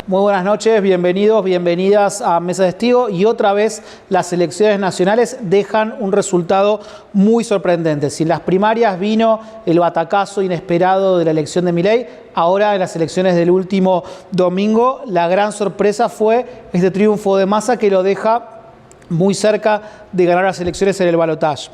Muy buenas noches, bienvenidos, bienvenidas a Mesa de Testigo. Y otra vez las elecciones nacionales dejan un resultado muy sorprendente. Si en las primarias vino el batacazo inesperado de la elección de Milei, ahora en las elecciones del último domingo la gran sorpresa fue este triunfo de Massa que lo deja muy cerca de ganar las elecciones en el balotaje.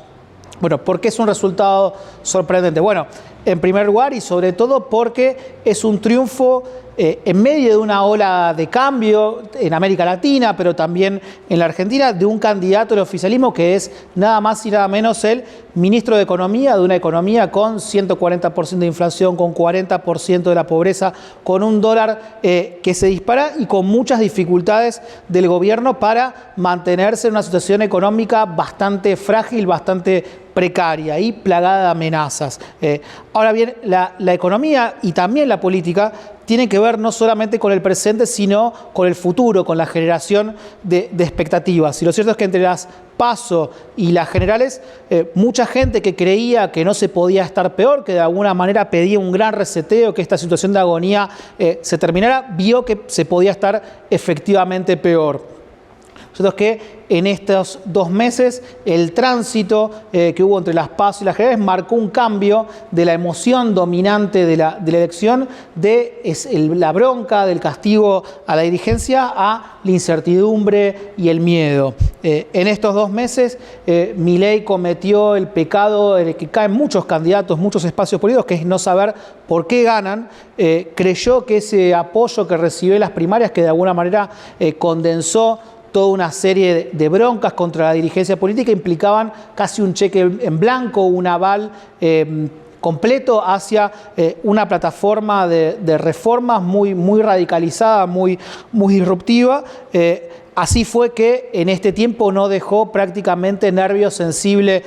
Bueno, ¿por qué es un resultado sorprendente? Bueno, en primer lugar y sobre todo porque es un triunfo en medio de una ola de cambio en América Latina, pero también en la Argentina, de un candidato del oficialismo que es nada más y nada menos el ministro de Economía, de una economía con 140% de inflación, con 40% de la pobreza, con un dólar que se dispara y con muchas dificultades del gobierno para mantenerse en una situación económica bastante frágil, bastante precaria y plagada de amenazas. Ahora bien, la economía y también la política tienen que ver no solamente con el presente, sino con el futuro, con la generación de expectativas. Y lo cierto es que entre las PASO y las generales, mucha gente que creía que no se podía estar peor, que de alguna manera pedía un gran reseteo, que esta situación de agonía se terminara, vio que se podía estar efectivamente peor. Lo cierto es que en estos 2 meses el tránsito que hubo entre las PASO y las generales marcó un cambio de la emoción dominante de la elección, de la bronca, del castigo a la dirigencia, a la incertidumbre y el miedo. En estos 2 meses Milei cometió el pecado en el que caen muchos candidatos, muchos espacios políticos, que es no saber por qué ganan. Creyó que ese apoyo que recibió en las primarias, que de alguna manera condensó toda una serie de broncas contra la dirigencia política, implicaban casi un cheque en blanco, un aval completo hacia una plataforma de reformas muy radicalizada, muy disruptiva. Así fue que en este tiempo no dejó prácticamente nervio sensible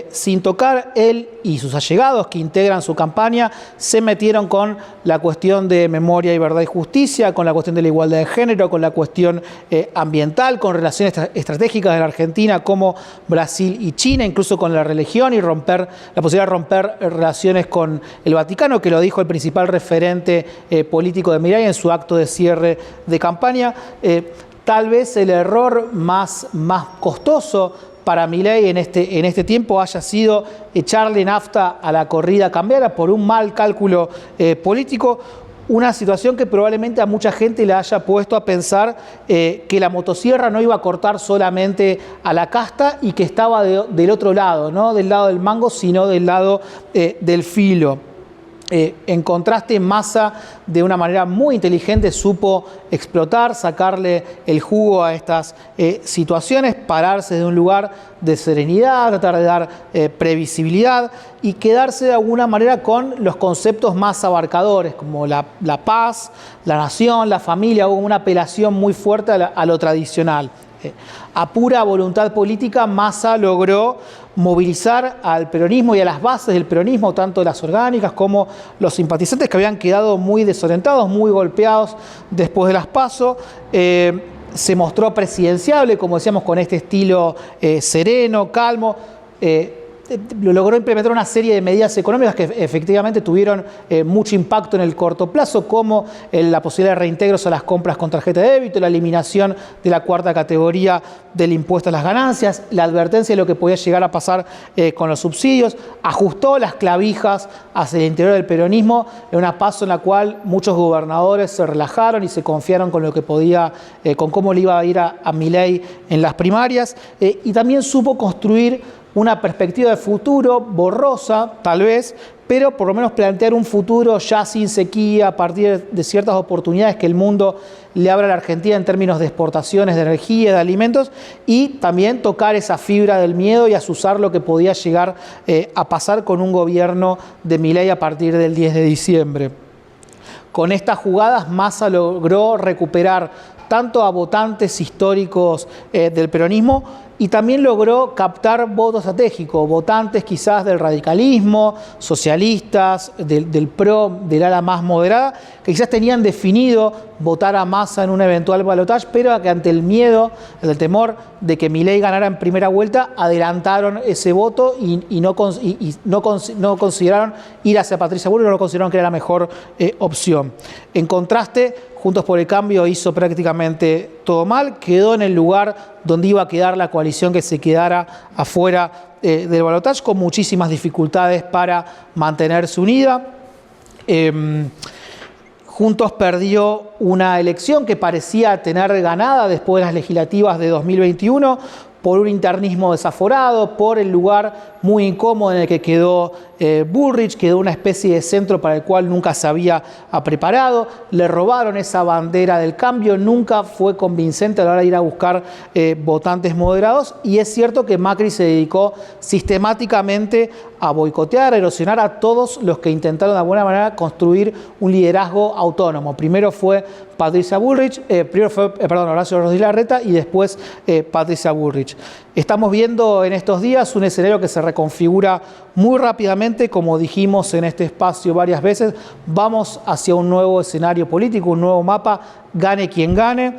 sin tocar. Él y sus allegados que integran su campaña se metieron con la cuestión de memoria y verdad y justicia, con la cuestión de la igualdad de género, con la cuestión ambiental, con relaciones estratégicas de la Argentina como Brasil y China, incluso con la religión y la posibilidad de romper relaciones con el Vaticano, que lo dijo el principal referente político de Milei en su acto de cierre de campaña. Tal vez el error más costoso para Milei en este tiempo haya sido echarle nafta a la corrida cambiaria por un mal cálculo político, una situación que probablemente a mucha gente le haya puesto a pensar que la motosierra no iba a cortar solamente a la casta y que estaba del otro lado, no del lado del mango, sino del lado del filo. En contraste, Massa de una manera muy inteligente supo explotar, sacarle el jugo a estas situaciones, pararse de un lugar de serenidad, tratar de dar previsibilidad y quedarse de alguna manera con los conceptos más abarcadores, como la paz, la nación, la familia. Hubo una apelación muy fuerte a lo tradicional. A pura voluntad política, Massa logró movilizar al peronismo y a las bases del peronismo, tanto las orgánicas como los simpatizantes que habían quedado muy desorientados, muy golpeados después de las PASO. Se mostró presidenciable, como decíamos, con este estilo sereno, calmo. Logró implementar una serie de medidas económicas que efectivamente tuvieron mucho impacto en el corto plazo, como la posibilidad de reintegros a las compras con tarjeta de débito, la eliminación de la 4ª categoría del impuesto a las ganancias, la advertencia de lo que podía llegar a pasar con los subsidios, ajustó las clavijas hacia el interior del peronismo en una PASO en la cual muchos gobernadores se relajaron y se confiaron con lo que podía, con cómo le iba a ir a Milei en las primarias, y también supo construir una perspectiva de futuro borrosa, tal vez, pero por lo menos plantear un futuro ya sin sequía, a partir de ciertas oportunidades que el mundo le abre a la Argentina en términos de exportaciones de energía, de alimentos, y también tocar esa fibra del miedo y azuzar lo que podía llegar a pasar con un gobierno de Milei a partir del 10 de diciembre. Con estas jugadas, Massa logró recuperar tanto a votantes históricos del peronismo, y también logró captar voto estratégico, votantes quizás del radicalismo, socialistas, del PRO, del ala más moderada, que quizás tenían definido votar a Massa en un eventual balotaje, pero que ante el miedo, el temor de que Milei ganara en primera vuelta, adelantaron ese voto y no consideraron ir hacia Patricia Bullrich, no lo consideraron que era la mejor opción. En contraste, Juntos por el Cambio hizo prácticamente todo mal, quedó en el lugar donde iba a quedar la coalición que se quedara afuera del balotaje, con muchísimas dificultades para mantenerse unida. Juntos perdió una elección que parecía tener ganada después de las legislativas de 2021 por un internismo desaforado, por el lugar muy incómodo en el que quedó Bullrich, quedó una especie de centro para el cual nunca se había preparado, le robaron esa bandera del cambio, nunca fue convincente a la hora de ir a buscar votantes moderados, y es cierto que Macri se dedicó sistemáticamente a boicotear, a erosionar a todos los que intentaron de alguna manera construir un liderazgo autónomo. Primero fue Patricia Bullrich, Horacio Rodríguez Larreta, y después Patricia Bullrich. Estamos viendo en estos días un escenario que se reconfigura muy rápidamente, como dijimos en este espacio varias veces. Vamos hacia un nuevo escenario político, un nuevo mapa, gane quien gane.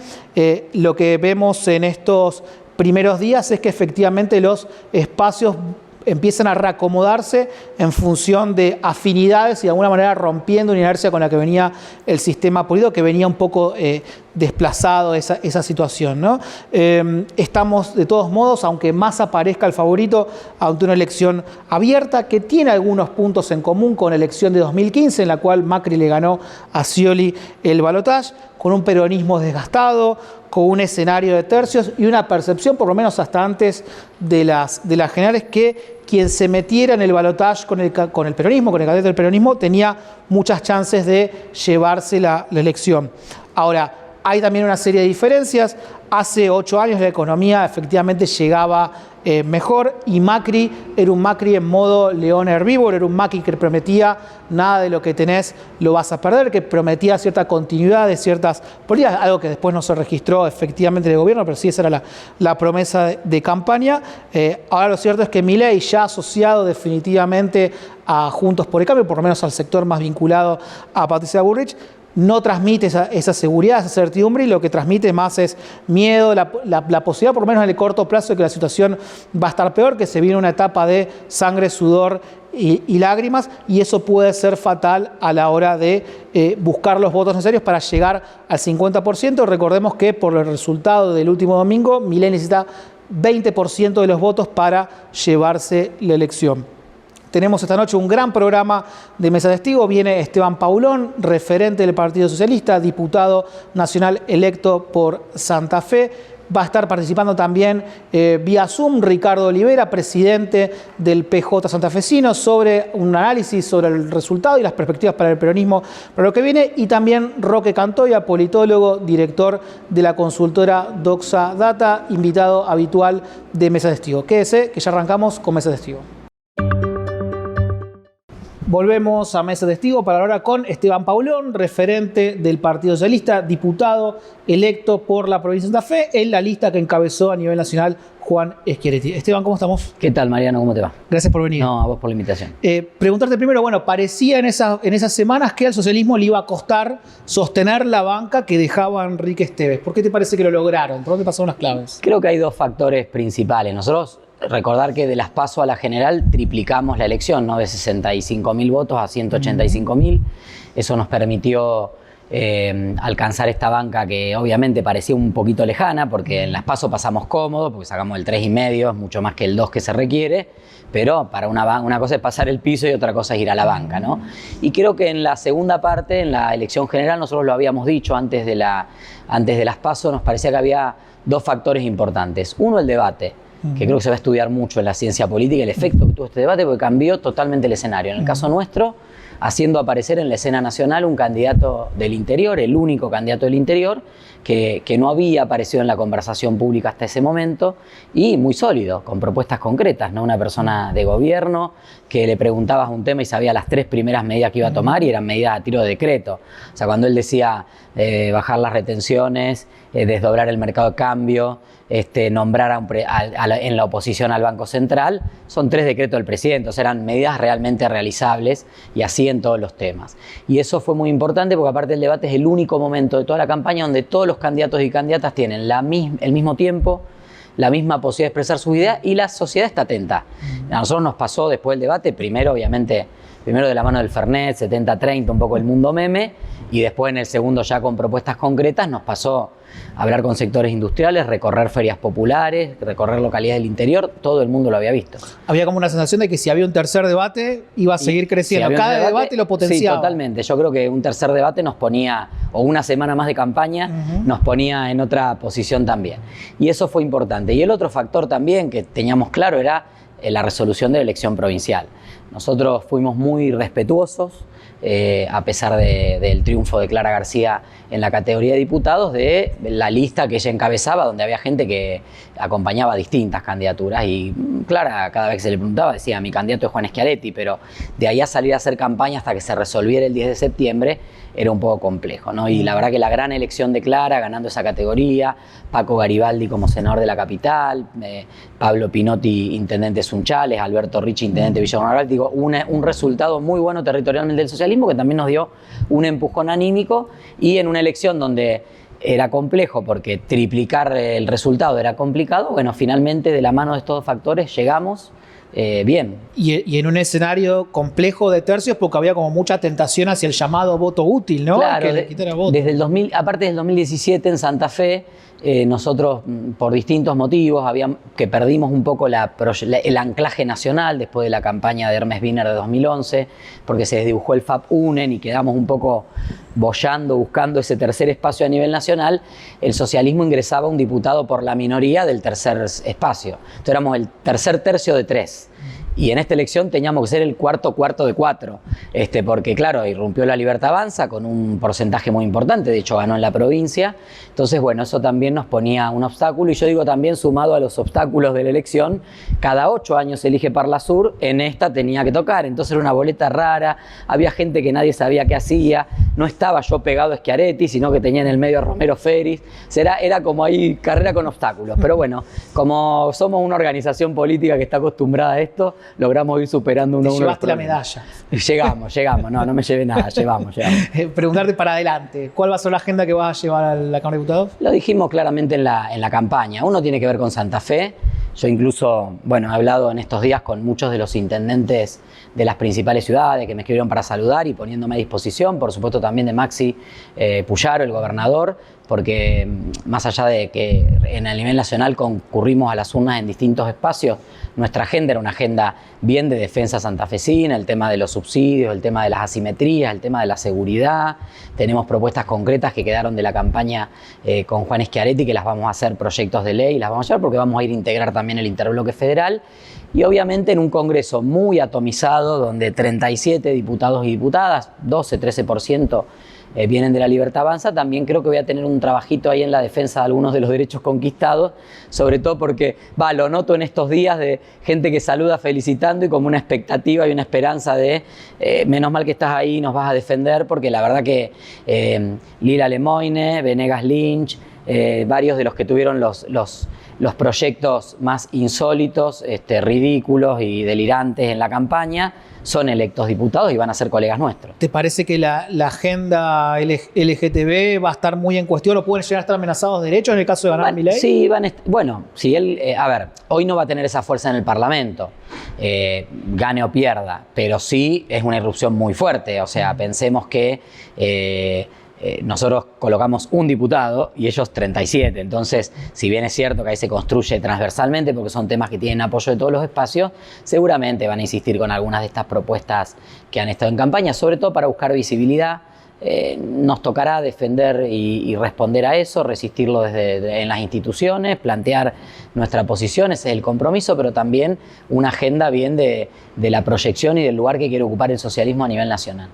Lo que vemos en estos primeros días es que efectivamente los espacios empiezan a reacomodarse en función de afinidades y de alguna manera rompiendo una inercia con la que venía el sistema político, que venía un poco desplazado esa situación, ¿no? Estamos de todos modos, aunque Massa parezca el favorito, ante una elección abierta que tiene algunos puntos en común con la elección de 2015, en la cual Macri le ganó a Scioli el balotaje, con un peronismo desgastado, con un escenario de tercios y una percepción, por lo menos hasta antes de las generales, que quien se metiera en el balotaje con el peronismo, con el candidato del peronismo, tenía muchas chances de llevarse la elección. Ahora, hay también una serie de diferencias. Hace 8 años la economía efectivamente llegaba mejor, y Macri era un Macri en modo león herbívoro, era un Macri que prometía nada de lo que tenés lo vas a perder, que prometía cierta continuidad de ciertas políticas, algo que después no se registró efectivamente del gobierno, pero sí esa era la promesa de campaña. Ahora lo cierto es que Milei, ya asociado definitivamente a Juntos por el Cambio, por lo menos al sector más vinculado a Patricia Bullrich, no transmite esa seguridad, esa certidumbre, y lo que transmite más es miedo, la posibilidad, por lo menos en el corto plazo, de que la situación va a estar peor, que se viene una etapa de sangre, sudor y lágrimas, y eso puede ser fatal a la hora de buscar los votos necesarios para llegar al 50%. Recordemos que por el resultado del último domingo, Milei necesita 20% de los votos para llevarse la elección. Tenemos esta noche un gran programa de Mesa de Testigo. Viene Esteban Paulón, referente del Partido Socialista, diputado nacional electo por Santa Fe. Va a estar participando también vía Zoom Ricardo Olivera, presidente del PJ santafesino, sobre un análisis sobre el resultado y las perspectivas para el peronismo para lo que viene. Y también Roque Cantoya, politólogo, director de la consultora Doxa Data, invitado habitual de Mesa de Testigo. Quédese, que ya arrancamos con Mesa de Testigo. Volvemos a Mesa de Testigo para ahora con Esteban Paulón, referente del Partido Socialista, diputado electo por la provincia de Santa Fe, en la lista que encabezó a nivel nacional Juan Schiaretti. Esteban, ¿cómo estamos? ¿Qué tal, Mariano? ¿Cómo te va? Gracias por venir. No, a vos por la invitación. Preguntarte primero, bueno, parecía en esas semanas que al socialismo le iba a costar sostener la banca que dejaba Enrique Esteves. ¿Por qué te parece que lo lograron? ¿Por dónde pasaron las claves? Creo que hay dos factores principales. Nosotros, recordar que de las PASO a la general triplicamos la elección, ¿no? De 65.000 votos a 185.000. Eso nos permitió alcanzar esta banca que obviamente parecía un poquito lejana, porque en las PASO pasamos cómodos, porque sacamos el 3,5, es mucho más que el 2 que se requiere, pero para una cosa es pasar el piso y otra cosa es ir a la banca, ¿no? Y creo que en la segunda parte, en la elección general, nosotros lo habíamos dicho antes de las PASO, nos parecía que había dos factores importantes. Uno, el debate, que creo que se va a estudiar mucho en la ciencia política, el efecto que tuvo este debate, porque cambió totalmente el escenario. En el caso nuestro, haciendo aparecer en la escena nacional un candidato del interior, el único candidato del interior, que no había aparecido en la conversación pública hasta ese momento, y muy sólido, con propuestas concretas, ¿no? Una persona de gobierno que le preguntabas un tema y sabía las 3 primeras medidas que iba a tomar y eran medidas a tiro de decreto. O sea, cuando él decía bajar las retenciones, desdoblar el mercado de cambio, nombrar en la oposición al Banco Central, son 3 decretos del presidente, o sea, eran medidas realmente realizables y así en todos los temas. Y eso fue muy importante porque aparte el debate es el único momento de toda la campaña donde todos los candidatos y candidatas tienen el mismo tiempo, la misma posibilidad de expresar sus ideas y la sociedad está atenta. A nosotros nos pasó después del debate, primero obviamente, primero de la mano del Fernet, 70-30, un poco el mundo meme, y después en el segundo ya con propuestas concretas nos pasó a hablar con sectores industriales, recorrer ferias populares, recorrer localidades del interior, todo el mundo lo había visto. Había como una sensación de que si había un tercer debate iba a seguir creciendo, si cada debate lo potenciaba. Sí, totalmente, yo creo que un tercer debate nos ponía, o una semana más de campaña, nos ponía en otra posición también. Y eso fue importante. Y el otro factor también que teníamos claro era la resolución de la elección provincial. Nosotros fuimos muy respetuosos, a pesar del triunfo de Clara García en la categoría de diputados, de la lista que ella encabezaba, donde había gente que acompañaba distintas candidaturas. Y Clara, cada vez que se le preguntaba, decía: mi candidato es Juan Schiaretti, pero de ahí a salir a hacer campaña hasta que se resolviera el 10 de septiembre era un poco complejo, ¿no? Y la verdad que la gran elección de Clara, ganando esa categoría, Paco Garibaldi como senador de la capital, Pablo Pinotti, intendente Sunchales, Alberto Ricci, intendente Villa Bonarval, digo, un resultado muy bueno territorialmente del socialismo que también nos dio un empujón anímico, y en una elección donde era complejo porque triplicar el resultado era complicado, bueno, finalmente de la mano de estos dos factores llegamos bien. Y en un escenario complejo de tercios porque había como mucha tentación hacia el llamado voto útil, ¿no? Claro, que le quitara voto. Desde el 2000, aparte del 2017 en Santa Fe, nosotros por distintos motivos que perdimos un poco el anclaje nacional después de la campaña de Hermes Wiener de 2011, porque se desdibujó el FAP UNEN y quedamos un poco boyando, buscando ese tercer espacio a nivel nacional. El socialismo ingresaba un diputado por la minoría del tercer espacio. Entonces éramos el tercer tercio de 3. Y en esta elección teníamos que ser el cuarto de 4, porque claro, irrumpió la Libertad Avanza con un porcentaje muy importante, de hecho ganó en la provincia. Entonces bueno, eso también nos ponía un obstáculo, y yo digo también sumado a los obstáculos de la elección, cada 8 años se elige Parla Sur, en esta tenía que tocar, entonces era una boleta rara, había gente que nadie sabía qué hacía, no estaba yo pegado a Schiaretti, sino que tenía en el medio a Romero Feris, era como ahí carrera con obstáculos, pero bueno, como somos una organización política que está acostumbrada a esto, logramos ir superando uno a uno. Llevaste la medalla. Llegamos, no me llevé nada, llevamos. Preguntarte para adelante, ¿cuál va a ser la agenda que vas a llevar a la Cámara de Diputados? Lo dijimos claramente en la campaña. Uno tiene que ver con Santa Fe. Yo incluso, bueno, he hablado en estos días con muchos de los intendentes de las principales ciudades que me escribieron para saludar y poniéndome a disposición, por supuesto también de Maxi Puyaro, el gobernador, porque más allá de que en el nivel nacional concurrimos a las urnas en distintos espacios, nuestra agenda era una agenda bien de defensa santafesina, el tema de los subsidios, el tema de las asimetrías, el tema de la seguridad. Tenemos propuestas concretas que quedaron de la campaña con Juan Schiaretti, que las vamos a hacer proyectos de ley, las vamos a llevar porque vamos a ir a integrar también el interbloque federal. Y obviamente en un Congreso muy atomizado, donde 37 diputados y diputadas, 12-13% vienen de la Libertad Avanza, también creo que voy a tener un trabajito ahí en la defensa de algunos de los derechos conquistados, sobre todo porque lo noto en estos días de gente que saluda felicitando y como una expectativa y una esperanza de menos mal que estás ahí y nos vas a defender, porque la verdad que Lila Lemoine, Venegas Lynch, varios de los que tuvieron los proyectos más insólitos, ridículos y delirantes en la campaña, son electos diputados y van a ser colegas nuestros. ¿Te parece que la agenda LGTB va a estar muy en cuestión o pueden llegar a estar amenazados derechos en el caso de ganar Milei? Sí, si él, hoy no va a tener esa fuerza en el Parlamento, gane o pierda, pero sí es una irrupción muy fuerte. O sea, pensemos que nosotros colocamos un diputado y ellos 37, entonces si bien es cierto que ahí se construye transversalmente porque son temas que tienen apoyo de todos los espacios, seguramente van a insistir con algunas de estas propuestas que han estado en campaña, sobre todo para buscar visibilidad. nos tocará defender y responder a eso, resistirlo en las instituciones, plantear nuestra posición, ese es el compromiso, pero también una agenda bien de la proyección y del lugar que quiere ocupar el socialismo a nivel nacional.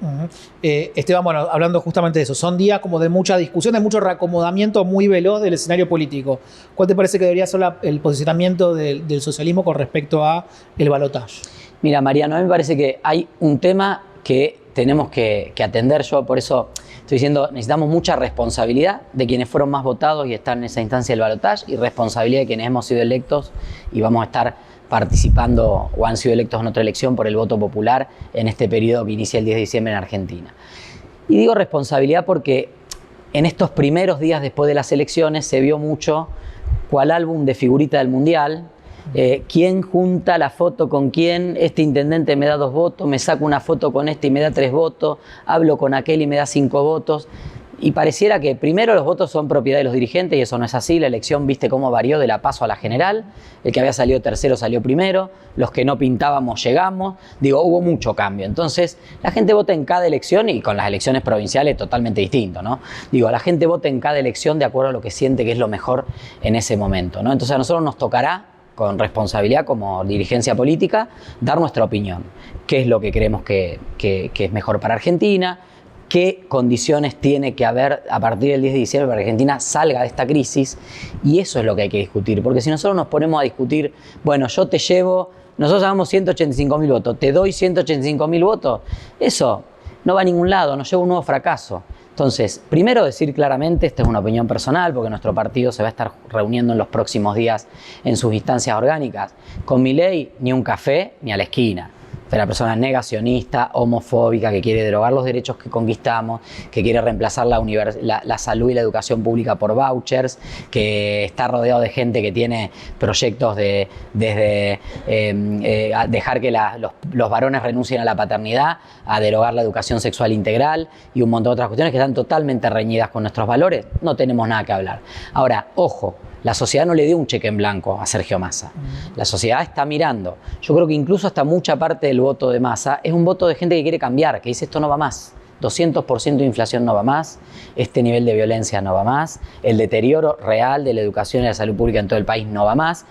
Esteban, bueno, hablando justamente de eso, son días como de mucha discusión, de mucho reacomodamiento muy veloz del escenario político. ¿Cuál te parece que debería ser el posicionamiento del socialismo con respecto a el balotaje? Mira, Mariano, a mí me parece que hay un tema que tenemos que atender. Yo por eso estoy diciendo, necesitamos mucha responsabilidad de quienes fueron más votados y están en esa instancia del balotaje, y responsabilidad de quienes hemos sido electos y vamos a estar participando o han sido electos en otra elección por el voto popular en este periodo que inicia el 10 de diciembre en Argentina. Y digo responsabilidad porque en estos primeros días después de las elecciones se vio mucho cuál álbum de figurita del Mundial, quién junta la foto con quién, este intendente me da 2 votos, me saco una foto con este y me da 3 votos, hablo con aquel y me da 5 votos. Y pareciera que primero los votos son propiedad de los dirigentes y eso no es así. La elección, viste cómo varió de la PASO a la general. El que había salido tercero salió primero. Los que no pintábamos llegamos. Digo, hubo mucho cambio. Entonces, la gente vota en cada elección y con las elecciones provinciales totalmente distinto, ¿no? Digo, la gente vota en cada elección de acuerdo a lo que siente que es lo mejor en ese momento, ¿no? Entonces a nosotros nos tocará, con responsabilidad como dirigencia política, dar nuestra opinión. ¿Qué es lo que creemos que es mejor para Argentina? ¿Qué condiciones tiene que haber a partir del 10 de diciembre para que Argentina salga de esta crisis? Y eso es lo que hay que discutir, porque si nosotros nos ponemos a discutir, bueno, yo te llevo, nosotros hagamos 185.000 votos, te doy 185.000 votos, eso no va a ningún lado, nos lleva a un nuevo fracaso. Entonces, primero decir claramente, esta es una opinión personal, porque nuestro partido se va a estar reuniendo en los próximos días en sus instancias orgánicas. Con Milei, ni un café, ni a la esquina. De la persona negacionista, homofóbica, que quiere derogar los derechos que conquistamos, que quiere reemplazar la salud y la educación pública por vouchers, que está rodeado de gente que tiene proyectos desde dejar que los varones renuncien a la paternidad, a derogar la educación sexual integral y un montón de otras cuestiones que están totalmente reñidas con nuestros valores. No tenemos nada que hablar. Ahora, ojo, la sociedad no le dio un cheque en blanco a Sergio Massa. La sociedad está mirando. Yo creo que incluso hasta mucha parte del voto de Massa es un voto de gente que quiere cambiar, que dice esto no va más. 200% de inflación no va más, este nivel de violencia no va más, el deterioro real de la educación y la salud pública en todo el país no va más.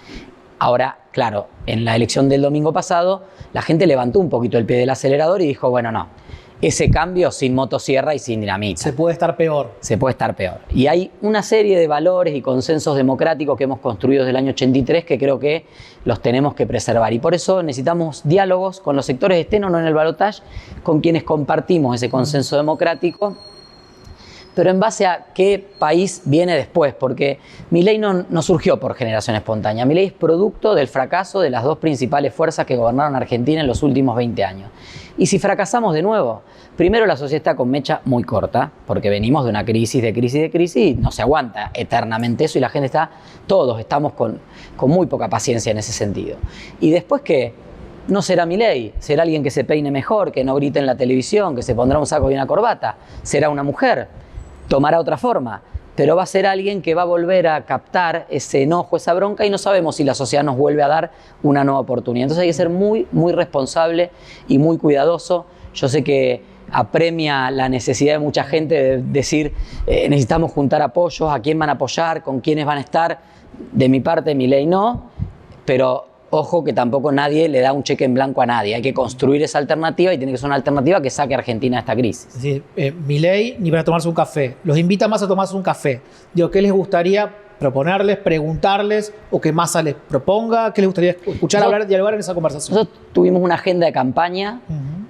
Ahora, claro, en la elección del domingo pasado, la gente levantó un poquito el pie del acelerador y dijo, bueno, no. Ese cambio sin motosierra y sin dinamita. Se puede estar peor. Se puede estar peor. Y hay una serie de valores y consensos democráticos que hemos construido desde el año 83 que creo que los tenemos que preservar. Y por eso necesitamos diálogos con los sectores estén o no en el balotaje, con quienes compartimos ese consenso democrático, pero en base a qué país viene después, porque Milei no surgió por generación espontánea. Milei es producto del fracaso de las 2 principales fuerzas que gobernaron Argentina en los últimos 20 años. Y si fracasamos de nuevo, primero la sociedad está con mecha muy corta, porque venimos de una crisis, y no se aguanta eternamente eso y la gente todos estamos con muy poca paciencia en ese sentido. Y después que no será Milei, será alguien que se peine mejor, que no grite en la televisión, que se pondrá un saco y una corbata, será una mujer, tomará otra forma, pero va a ser alguien que va a volver a captar ese enojo, esa bronca, y no sabemos si la sociedad nos vuelve a dar una nueva oportunidad. Entonces hay que ser muy, muy responsable y muy cuidadoso. Yo sé que apremia la necesidad de mucha gente de decir necesitamos juntar apoyos, a quién van a apoyar, con quiénes van a estar. De mi parte, Milei no, pero ojo que tampoco nadie le da un cheque en blanco a nadie. Hay que construir esa alternativa y tiene que ser una alternativa que saque a Argentina de esta crisis. Es decir, Milei ni para tomarse un café. Los invita más a tomarse un café. Digo, ¿qué les gustaría proponerles, preguntarles o que Massa les proponga? ¿Qué les gustaría escuchar, hablar, dialogar en esa conversación? Nosotros tuvimos una agenda de campaña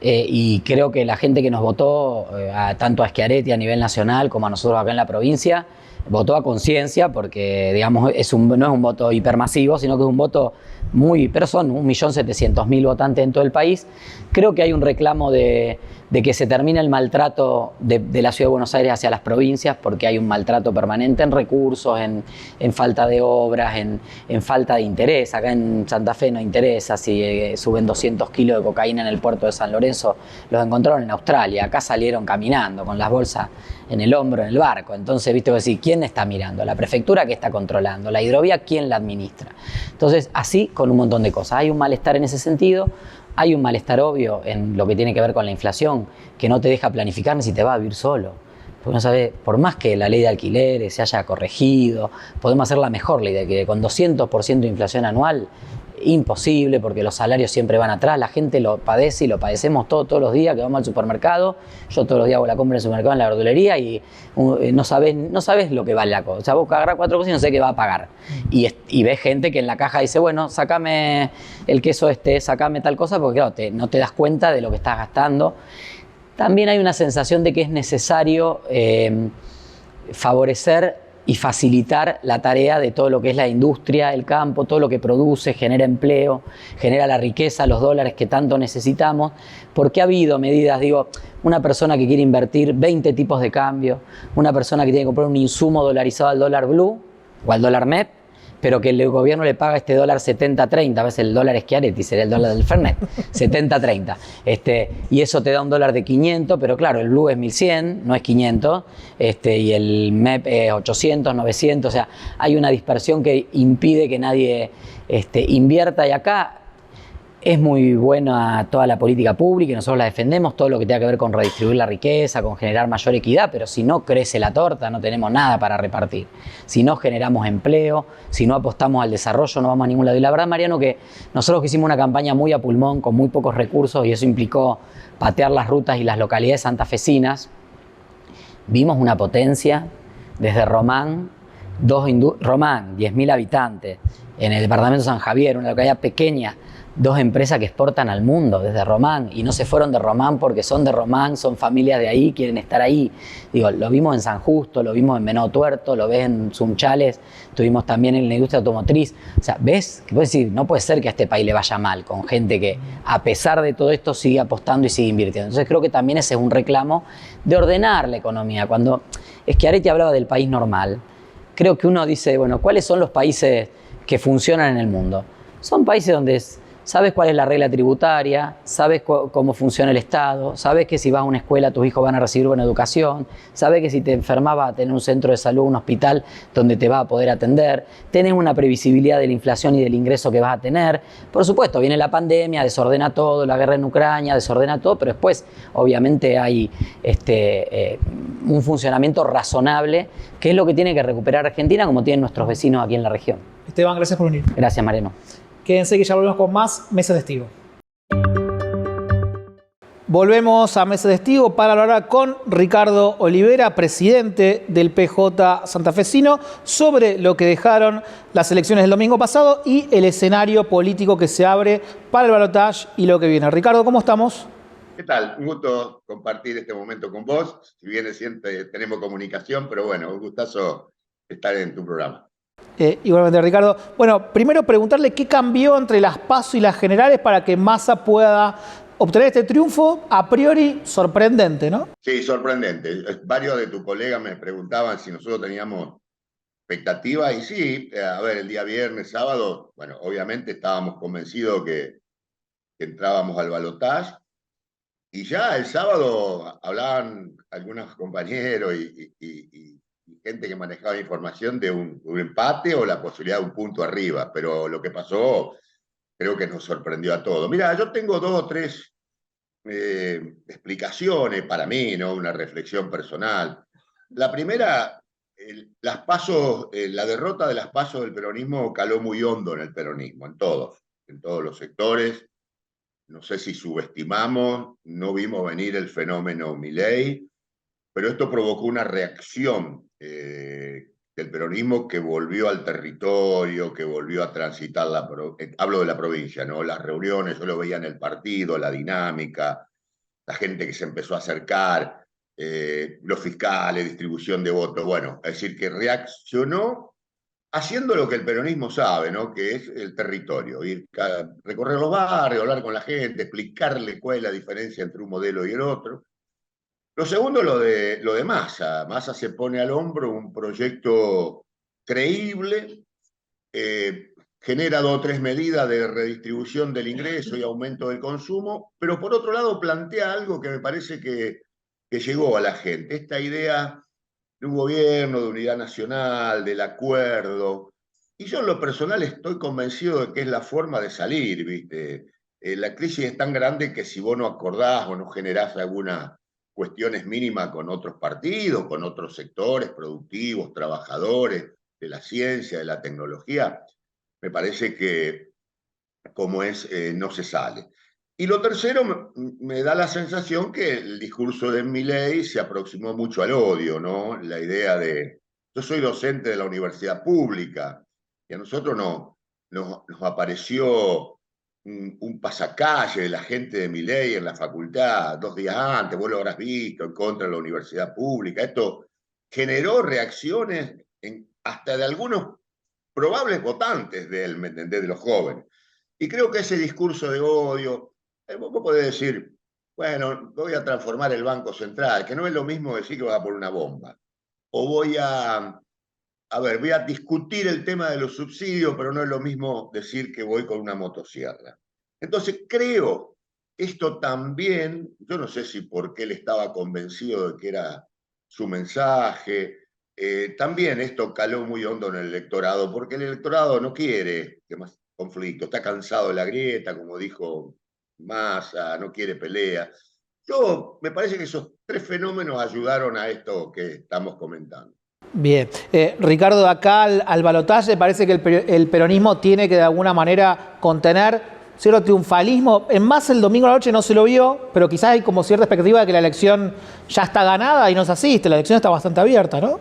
y creo que la gente que nos votó, tanto a Schiaretti a nivel nacional como a nosotros acá en la provincia, votó a conciencia porque, digamos, no es un voto hipermasivo, sino que es un voto pero son 1.700.000 votantes en todo el país. Creo que hay un reclamo de que se termine el maltrato de la Ciudad de Buenos Aires hacia las provincias, porque hay un maltrato permanente en recursos, en falta de obras, en falta de interés. Acá en Santa Fe no interesa si suben 200 kilos de cocaína en el puerto de San Lorenzo, los encontraron en Australia, acá salieron caminando con las bolsas en el hombro, en el barco. Entonces, viste, decir, ¿quién está mirando? La prefectura, ¿qué está controlando? La hidrovía, ¿quién la administra? Entonces, así con un montón de cosas. Hay un malestar en ese sentido, hay un malestar obvio en lo que tiene que ver con la inflación, que no te deja planificar ni si te vas a vivir solo. Porque no sabes, por más que la ley de alquileres se haya corregido, podemos hacer la mejor ley de alquileres, con 200% de inflación anual, imposible, porque los salarios siempre van atrás, la gente lo padece y lo padecemos todos los días que vamos al supermercado. Yo todos los días hago la compra en el supermercado, en la verdulería, y no sabes lo que vale la cosa. O sea, vos agarrás 4 cosas y no sé qué va a pagar. Y ves gente que en la caja dice, bueno, sacame el queso sacame tal cosa, porque claro, no te das cuenta de lo que estás gastando. También hay una sensación de que es necesario favorecer y facilitar la tarea de todo lo que es la industria, el campo, todo lo que produce, genera empleo, genera la riqueza, los dólares que tanto necesitamos, porque ha habido medidas, digo, una persona que quiere invertir 20 tipos de cambio, una persona que tiene que comprar un insumo dolarizado al dólar blue o al dólar MEP, pero que el gobierno le paga este dólar 70-30, a veces el dólar Schiaretti sería el dólar del Fernet, 70-30. Y eso te da un dólar de 500, pero claro, el blue es 1100, no es 500, y el MEP es 800, 900, o sea, hay una dispersión que impide que nadie invierta, y acá es muy buena toda la política pública y nosotros la defendemos, todo lo que tenga que ver con redistribuir la riqueza, con generar mayor equidad, pero si no crece la torta no tenemos nada para repartir. Si no generamos empleo, si no apostamos al desarrollo, no vamos a ningún lado. Y la verdad, Mariano, que nosotros hicimos una campaña muy a pulmón, con muy pocos recursos, y eso implicó patear las rutas y las localidades santafesinas. Vimos una potencia desde Román, Román, 10.000 habitantes, en el departamento de San Javier, una localidad pequeña, 2 empresas que exportan al mundo desde Román, y no se fueron de Román porque son de Román, son familias de ahí, quieren estar ahí. Digo, lo vimos en San Justo, lo vimos en Venado Tuerto, lo ves en Sunchales, tuvimos también en la industria automotriz. O sea, ves que puedes decir, no puede ser que a este país le vaya mal, con gente que a pesar de todo esto sigue apostando y sigue invirtiendo. Entonces creo que también ese es un reclamo de ordenar la economía. Cuando Schiaretti hablaba del país normal, creo que uno dice, bueno, ¿cuáles son los países que funcionan en el mundo? Son países donde sabes cuál es la regla tributaria, sabes cómo funciona el Estado, sabes que si vas a una escuela tus hijos van a recibir buena educación, sabes que si te enfermas vas a tener un centro de salud, un hospital donde te vas a poder atender, tenés una previsibilidad de la inflación y del ingreso que vas a tener. Por supuesto, viene la pandemia, desordena todo, la guerra en Ucrania, desordena todo, pero después obviamente hay un funcionamiento razonable, que es lo que tiene que recuperar Argentina, como tienen nuestros vecinos aquí en la región. Esteban, gracias por venir. Gracias, Mariano. Quédense que ya volvemos con más Mesa de Testigo. Volvemos a Mesa de Testigo para hablar con Ricardo Olivera, presidente del PJ santafesino, sobre lo que dejaron las elecciones del domingo pasado y el escenario político que se abre para el balotaje y lo que viene. Ricardo, ¿cómo estamos? ¿Qué tal? Un gusto compartir este momento con vos. Si bien siempre tenemos comunicación, pero bueno, un gustazo estar en tu programa. Igualmente, Ricardo. Bueno, primero preguntarle qué cambió entre las PASO y las generales para que Massa pueda obtener este triunfo a priori sorprendente, ¿no? Sí, sorprendente. Varios de tus colegas me preguntaban si nosotros teníamos expectativas y sí, a ver, el día viernes, sábado, bueno, obviamente estábamos convencidos que entrábamos al balotaje y ya el sábado hablaban algunos compañeros y gente que manejaba información de un empate o la posibilidad de un punto arriba, pero lo que pasó creo que nos sorprendió a todos. Mira, yo tengo 2 o 3 explicaciones para mí, ¿no? Una reflexión personal. La primera, las PASO, la derrota de las PASO del peronismo caló muy hondo en el peronismo, en todos los sectores. No sé si subestimamos, no vimos venir el fenómeno Milei, pero esto provocó una reacción del peronismo que volvió al territorio, que volvió a transitar hablo de la provincia, ¿no? Las reuniones, yo lo veía en el partido, la dinámica, la gente que se empezó a acercar, los fiscales, distribución de votos, bueno, es decir, que reaccionó haciendo lo que el peronismo sabe, ¿no? Que es el territorio, recorrer los barrios, hablar con la gente, explicarle cuál es la diferencia entre un modelo y el otro. Lo segundo, lo de Massa. Massa se pone al hombro un proyecto creíble, genera 2 o 3 medidas de redistribución del ingreso y aumento del consumo, pero por otro lado plantea algo que me parece que llegó a la gente, esta idea un gobierno, de unidad nacional, del acuerdo. Y yo en lo personal estoy convencido de que es la forma de salir, ¿viste? La crisis es tan grande que si vos no acordás o no generás algunas cuestiones mínimas con otros partidos, con otros sectores productivos, trabajadores de la ciencia, de la tecnología, me parece que como es, no se sale. Y lo tercero, me da la sensación que el discurso de Milei se aproximó mucho al odio, ¿no? La idea de, yo soy docente de la universidad pública, y a nosotros nos apareció un pasacalle de la gente de Milei en la facultad 2 días antes, vos lo habrás visto, en contra de la universidad pública. Esto generó reacciones hasta de algunos probables votantes de él, ¿me entendés? De los jóvenes. Y creo que ese discurso de odio, vos podés decir, bueno, voy a transformar el Banco Central, que no es lo mismo decir que va a poner una bomba. O voy a discutir el tema de los subsidios, pero no es lo mismo decir que voy con una motosierra. Entonces creo, esto también, yo no sé si porque él estaba convencido de que era su mensaje, también esto caló muy hondo en el electorado, porque el electorado no quiere que más conflicto, está cansado de la grieta, como dijo Massa, no quiere pelea. Me parece que esos 3 fenómenos ayudaron a esto que estamos comentando. Bien. Ricardo, acá al balotaje parece que el peronismo tiene que de alguna manera contener cierto triunfalismo. En Massa el domingo a la noche no se lo vio, pero quizás hay como cierta expectativa de que la elección ya está ganada y no se asiste. La elección está bastante abierta, ¿no?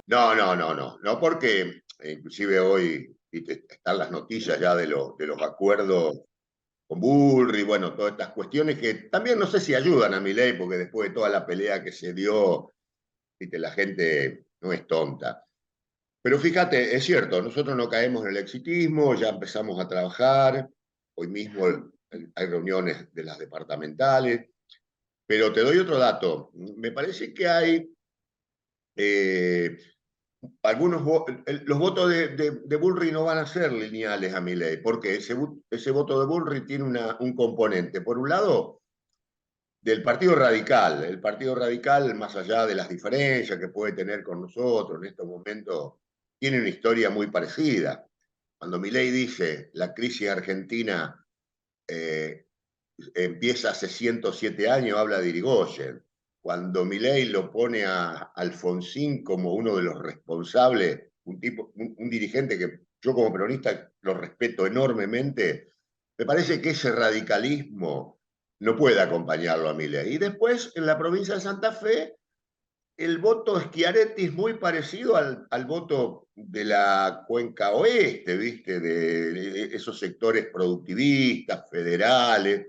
No, porque inclusive hoy están las noticias ya de los acuerdos con Bullrich, bueno, todas estas cuestiones que también no sé si ayudan a Milei, porque después de toda la pelea que se dio, ¿viste? La gente no es tonta. Pero fíjate, es cierto, nosotros no caemos en el exitismo, ya empezamos a trabajar, hoy mismo hay reuniones de las departamentales, pero te doy otro dato. Me parece que hay eh, los votos de Bullrich no van a ser lineales a Milei, porque ese voto de Bullrich tiene un componente. Por un lado, del Partido Radical. El Partido Radical, más allá de las diferencias que puede tener con nosotros en estos momentos, tiene una historia muy parecida. Cuando Milei dice la crisis argentina eh, empieza hace 107 años, habla de Irigoyen. Cuando Milei lo pone a Alfonsín como uno de los responsables, un dirigente que yo como peronista lo respeto enormemente, me parece que ese radicalismo no puede acompañarlo a Milei. Y después, en la provincia de Santa Fe, el voto Schiaretti es muy parecido al voto de la cuenca oeste, ¿viste? De esos sectores productivistas, federales.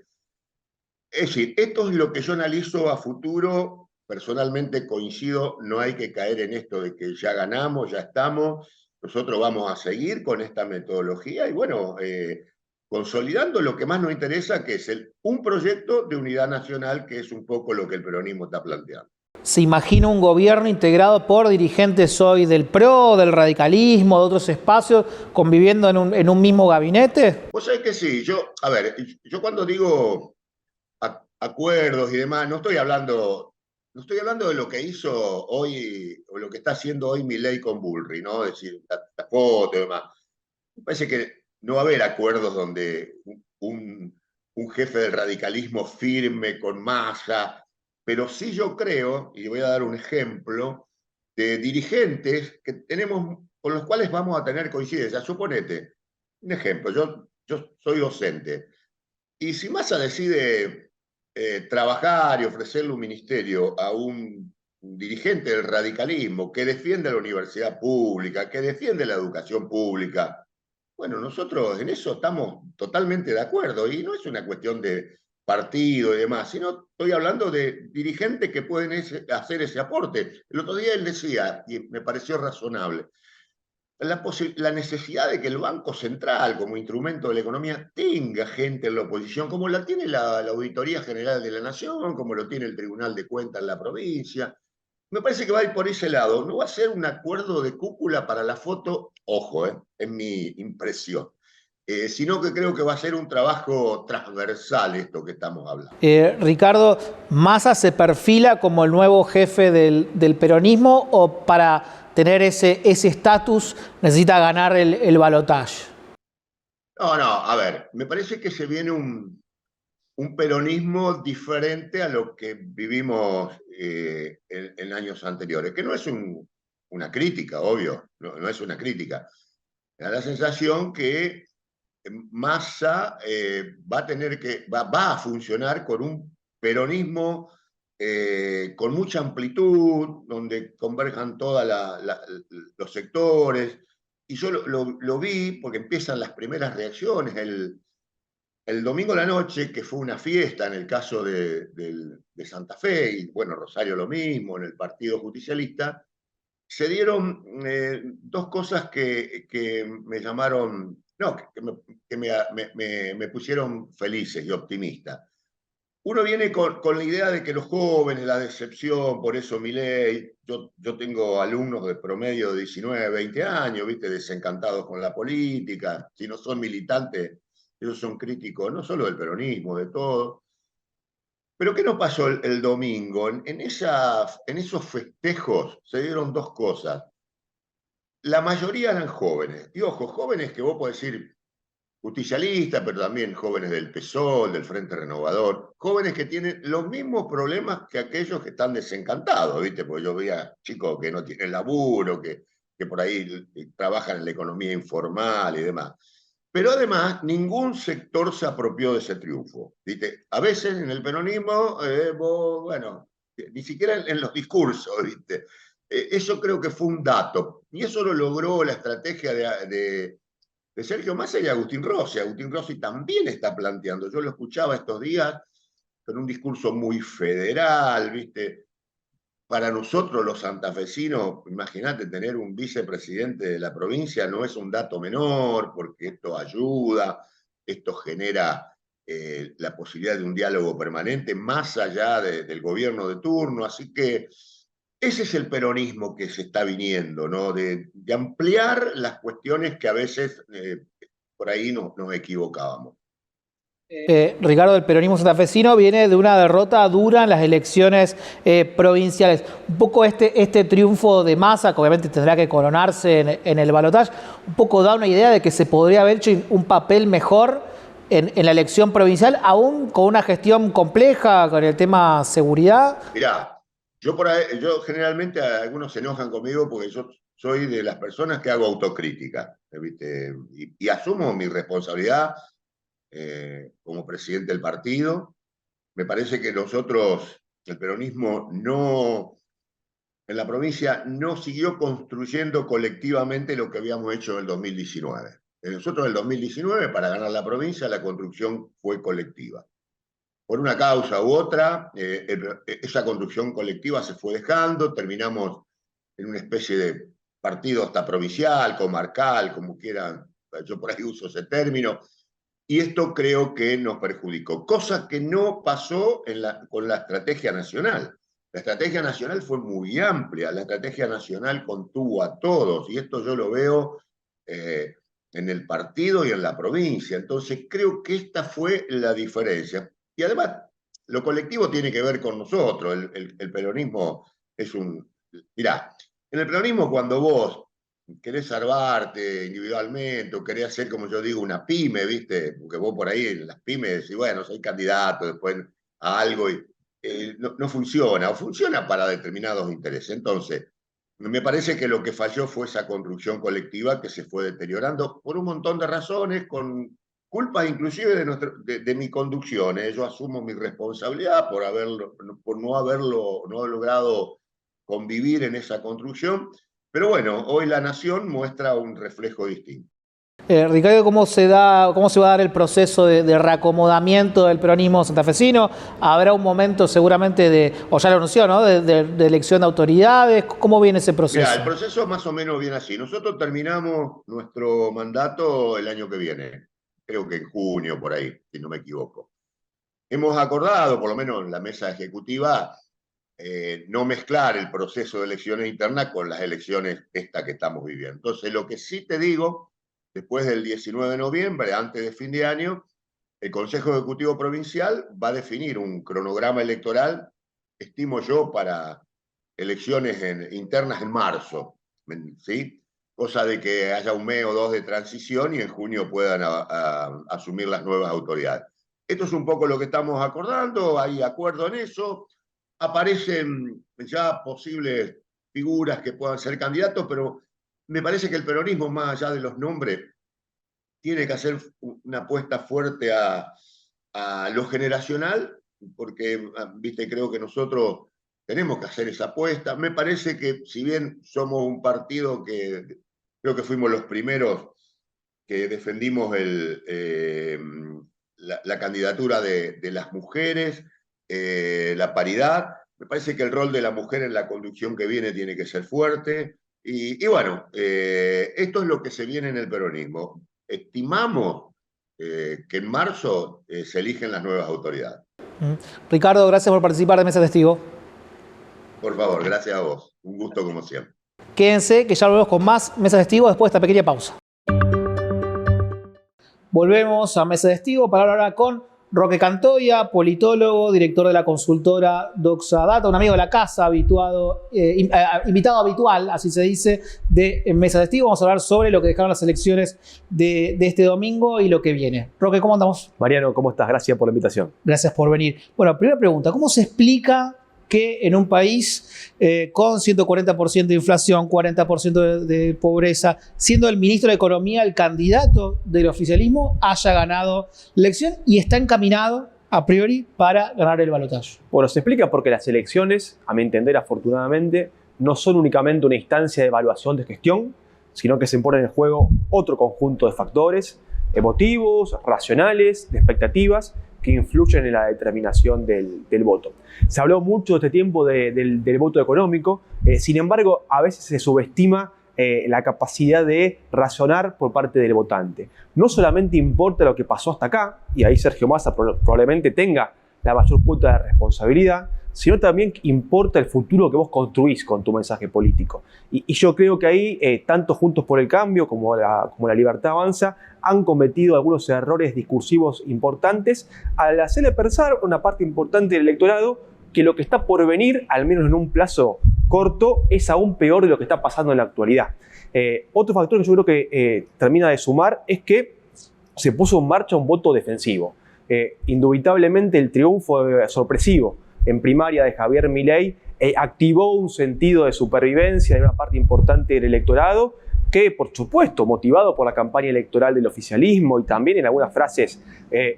Es decir, esto es lo que yo analizo a futuro. Personalmente coincido, no hay que caer en esto de que ya ganamos, ya estamos. Nosotros vamos a seguir con esta metodología y bueno, consolidando lo que más nos interesa, que es un proyecto de unidad nacional, que es un poco lo que el peronismo está planteando. ¿Se imagina un gobierno integrado por dirigentes hoy del PRO, del radicalismo, de otros espacios, conviviendo en un mismo gabinete? Vos sabés que sí, yo cuando digo acuerdos y demás, no estoy hablando de lo que hizo hoy o lo que está haciendo hoy Milei con Bullrich, ¿no? Es decir, la foto y demás. Me parece que no va a haber acuerdos donde un jefe del radicalismo firme con Massa, pero sí yo creo, y voy a dar un ejemplo, de dirigentes que tenemos, con los cuales vamos a tener coincidencia. Suponete, un ejemplo, yo soy docente, y si Massa decide trabajar y ofrecerle un ministerio a un dirigente del radicalismo que defiende la universidad pública, que defiende la educación pública, bueno, nosotros en eso estamos totalmente de acuerdo y no es una cuestión de partido y demás, sino estoy hablando de dirigentes que pueden hacer ese aporte. El otro día él decía, y me pareció razonable, la necesidad de que el Banco Central, como instrumento de la economía, tenga gente en la oposición, como la tiene la Auditoría General de la Nación, como lo tiene el Tribunal de Cuentas en la provincia. Me parece que va a ir por ese lado. No va a ser un acuerdo de cúpula para la foto, ojo, en mi impresión. sino que creo que va a ser un trabajo transversal esto que estamos hablando. Ricardo, ¿Massa se perfila como el nuevo jefe del peronismo o para tener ese estatus necesita ganar el balotaje? No, a ver, me parece que se viene un peronismo diferente a lo que vivimos en años anteriores, que no es una crítica, obvio, no es una crítica. Me da la sensación que Massa va a funcionar con un peronismo con mucha amplitud, donde converjan todos los sectores. Y yo lo vi porque empiezan las primeras reacciones. El domingo a la noche, que fue una fiesta en el caso de Santa Fe, y bueno, Rosario lo mismo, en el Partido Justicialista, se dieron dos cosas que me llamaron, no, me pusieron felices y optimistas. Uno viene con la idea de que los jóvenes, la decepción, por eso Milei, yo tengo alumnos de promedio de 19, 20 años, ¿viste? Desencantados con la política, si no son militantes, ellos son críticos no solo del peronismo, de todo. Pero ¿qué nos pasó el domingo? En esos festejos se dieron dos cosas. La mayoría eran jóvenes, y ojo, jóvenes que vos podés decir justicialistas, pero también jóvenes del PSOL, del Frente Renovador, jóvenes que tienen los mismos problemas que aquellos que están desencantados, ¿viste? Porque yo veía chicos que no tienen laburo, que por ahí trabajan en la economía informal y demás. Pero además, ningún sector se apropió de ese triunfo, ¿viste? A veces en el peronismo, bueno, ni siquiera en los discursos, ¿viste? Eso creo que fue un dato, y eso lo logró la estrategia de Sergio Massa y Agustín Rossi. Agustín Rossi también está planteando, yo lo escuchaba estos días, con un discurso muy federal, ¿viste? Para nosotros los santafesinos, imagínate tener un vicepresidente de la provincia no es un dato menor, porque esto ayuda, esto genera la posibilidad de un diálogo permanente más allá del gobierno de turno, así que ese es el peronismo que se está viniendo, ¿no? De ampliar las cuestiones que a veces por ahí nos equivocábamos. Ricardo, el peronismo santafesino viene de una derrota dura en las elecciones provinciales. Un poco este triunfo de Massa, que obviamente tendrá que coronarse en el balotaje, un poco da una idea de que se podría haber hecho un papel mejor en la elección provincial, aún con una gestión compleja, con el tema seguridad. Mirá, yo generalmente algunos se enojan conmigo porque yo soy de las personas que hago autocrítica, ¿viste? Y asumo mi responsabilidad como presidente del partido. Me parece que nosotros, el peronismo, en la provincia no siguió construyendo colectivamente lo que habíamos hecho en el 2019. Nosotros en el 2019, para ganar la provincia, la construcción fue colectiva. Por una causa u otra, esa construcción colectiva se fue dejando, terminamos en una especie de partido hasta provincial, comarcal, como quieran, yo por ahí uso ese término, y esto creo que nos perjudicó, cosa que no pasó con la estrategia nacional. La estrategia nacional fue muy amplia, la estrategia nacional contuvo a todos, y esto yo lo veo en el partido y en la provincia. Entonces creo que esta fue la diferencia. Y además, lo colectivo tiene que ver con nosotros. El peronismo es un... Mirá, en el peronismo cuando vos querés salvarte individualmente o querés hacer, como yo digo, una pyme, ¿viste? Porque vos por ahí en las pymes decís, bueno, soy candidato después a algo y no funciona, o funciona para determinados intereses. Entonces, me parece que lo que falló fue esa construcción colectiva que se fue deteriorando por un montón de razones, con culpas inclusive de mi conducción. Yo asumo mi responsabilidad por no haber logrado convivir en esa construcción. Pero bueno, hoy la nación muestra un reflejo distinto. Ricardo, ¿cómo se va a dar el proceso de reacomodamiento del peronismo santafesino? ¿Habrá un momento seguramente o ya lo anunció, ¿no? de elección de autoridades? ¿Cómo viene ese proceso? Mirá, el proceso más o menos viene así. Nosotros terminamos nuestro mandato el año que viene, creo que en junio, por ahí, si no me equivoco. Hemos acordado, por lo menos en la mesa ejecutiva, no mezclar el proceso de elecciones internas con las elecciones esta que estamos viviendo. Entonces, lo que sí te digo después del 19 de noviembre, antes de fin de año, el Consejo Ejecutivo Provincial va a definir un cronograma electoral, estimo yo, para elecciones internas en marzo, ¿sí? Cosa de que haya un mes o dos de transición y en junio puedan asumir las nuevas autoridades. Esto es un poco lo que estamos acordando, hay acuerdo en eso, aparecen ya posibles figuras que puedan ser candidatos, pero me parece que el peronismo, más allá de los nombres, tiene que hacer una apuesta fuerte a lo generacional, porque, viste, creo que nosotros tenemos que hacer esa apuesta. Me parece que si bien somos un partido que creo que fuimos los primeros que defendimos la candidatura de las mujeres, la paridad, me parece que el rol de la mujer en la conducción que viene tiene que ser fuerte. Y bueno, esto es lo que se viene en el peronismo. Estimamos que en marzo se eligen las nuevas autoridades. Ricardo, gracias por participar de Mesa Testigo. Por favor, gracias a vos. Un gusto como siempre. Quédense, que ya volvemos con más Mesa Testigo después de esta pequeña pausa. Volvemos a Mesa Testigo para hablar ahora con Roque Cantoya, politólogo, director de la consultora Doxa Data, un amigo de la casa, invitado habitual, así se dice, de Mesa Testigo. Vamos a hablar sobre lo que dejaron las elecciones de este domingo y lo que viene. Roque, ¿cómo andamos? Mariano, ¿cómo estás? Gracias por la invitación. Gracias por venir. Bueno, primera pregunta, ¿cómo se explica que en un país con 140% de inflación, 40% de pobreza, siendo el ministro de Economía el candidato del oficialismo, haya ganado la elección y está encaminado a priori para ganar el balotaje? Bueno, se explica porque las elecciones, a mi entender, afortunadamente, no son únicamente una instancia de evaluación de gestión, sino que se pone en juego otro conjunto de factores emotivos, racionales, de expectativas, que influyen en la determinación del voto. Se habló mucho este tiempo del voto económico, sin embargo, a veces se subestima la capacidad de razonar por parte del votante. No solamente importa lo que pasó hasta acá, y ahí Sergio Massa probablemente tenga la mayor cuota de responsabilidad, sino también importa el futuro que vos construís con tu mensaje político. Y yo creo que ahí, tanto Juntos por el Cambio como la Libertad Avanza, han cometido algunos errores discursivos importantes al hacerle pensar a una parte importante del electorado que lo que está por venir, al menos en un plazo corto, es aún peor de lo que está pasando en la actualidad. Otro factor que yo creo que termina de sumar es que se puso en marcha un voto defensivo. Indubitablemente el triunfo sorpresivo en primaria de Javier Milei activó un sentido de supervivencia de una parte importante del electorado que, por supuesto, motivado por la campaña electoral del oficialismo y también en algunas frases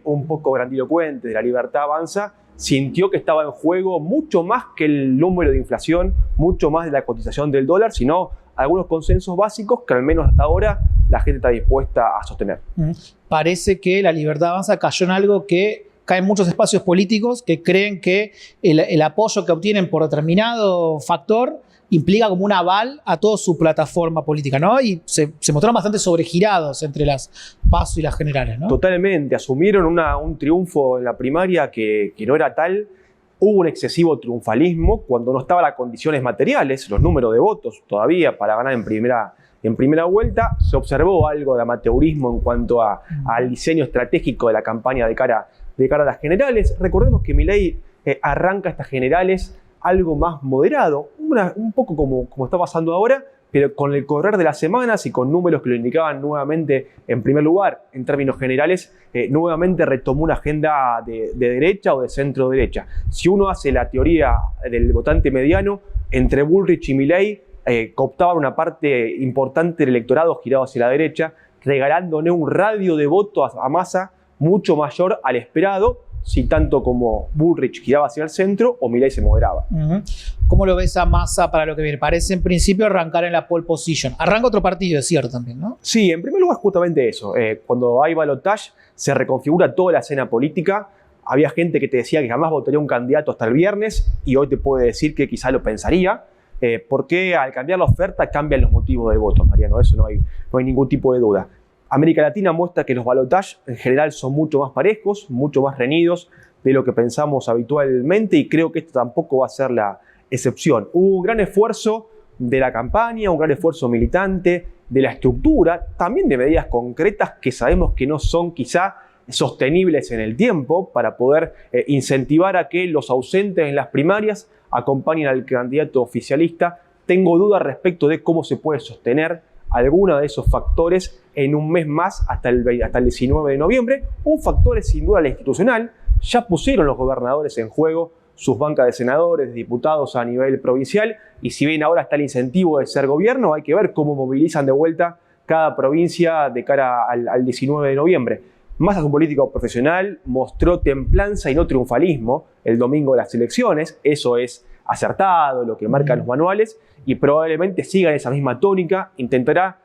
un poco grandilocuentes de la Libertad Avanza, sintió que estaba en juego mucho más que el número de inflación, mucho más de la cotización del dólar, sino algunos consensos básicos que al menos hasta ahora la gente está dispuesta a sostener. Parece que la Libertad Avanza cayó en algo que caen muchos espacios políticos que creen que el apoyo que obtienen por determinado factor implica como un aval a toda su plataforma política, ¿no? Y se mostraron bastante sobregirados entre las PASO y las generales, ¿no? Totalmente, asumieron un triunfo en la primaria que no era tal. Hubo un excesivo triunfalismo cuando no estaban las condiciones materiales, los números de votos todavía para ganar en primera vuelta. Se observó algo de amateurismo en cuanto al diseño estratégico de la campaña de cara a las generales. Recordemos que Milei arranca estas generales algo más moderado, un poco como está pasando ahora, pero con el correr de las semanas y con números que lo indicaban nuevamente en primer lugar, en términos generales, nuevamente retomó una agenda de derecha o de centro derecha. Si uno hace la teoría del votante mediano, entre Bullrich y Milei cooptaban una parte importante del electorado girado hacia la derecha, regalándole un radio de voto a Massa mucho mayor al esperado, si tanto como Bullrich giraba hacia el centro o Milei se moderaba. ¿Cómo lo ves a Massa para lo que viene? Parece en principio arrancar en la pole position. Arranca otro partido, es cierto también, ¿no? Sí, en primer lugar justamente eso. Cuando hay balotaje se reconfigura toda la escena política. Había gente que te decía que jamás votaría un candidato hasta el viernes y hoy te puede decir que quizá lo pensaría. Porque al cambiar la oferta cambian los motivos del voto, Mariano. Eso no hay ningún tipo de duda. América Latina muestra que los balotajes en general son mucho más parejos, mucho más reñidos de lo que pensamos habitualmente y creo que esto tampoco va a ser la excepción. Hubo un gran esfuerzo de la campaña, un gran esfuerzo militante, de la estructura, también de medidas concretas que sabemos que no son quizá sostenibles en el tiempo para poder incentivar a que los ausentes en las primarias acompañen al candidato oficialista. Tengo dudas respecto de cómo se puede sostener alguno de esos factores en un mes más hasta el 19 de noviembre. Un factor es sin duda la institucional. Ya pusieron los gobernadores en juego sus bancas de senadores, de diputados a nivel provincial, y si bien ahora está el incentivo de ser gobierno, hay que ver cómo movilizan de vuelta cada provincia de cara al 19 de noviembre. Massa es un político profesional, mostró templanza y no triunfalismo el domingo de las elecciones. Eso es acertado, lo que marcan los manuales, y probablemente siga en esa misma tónica. Intentará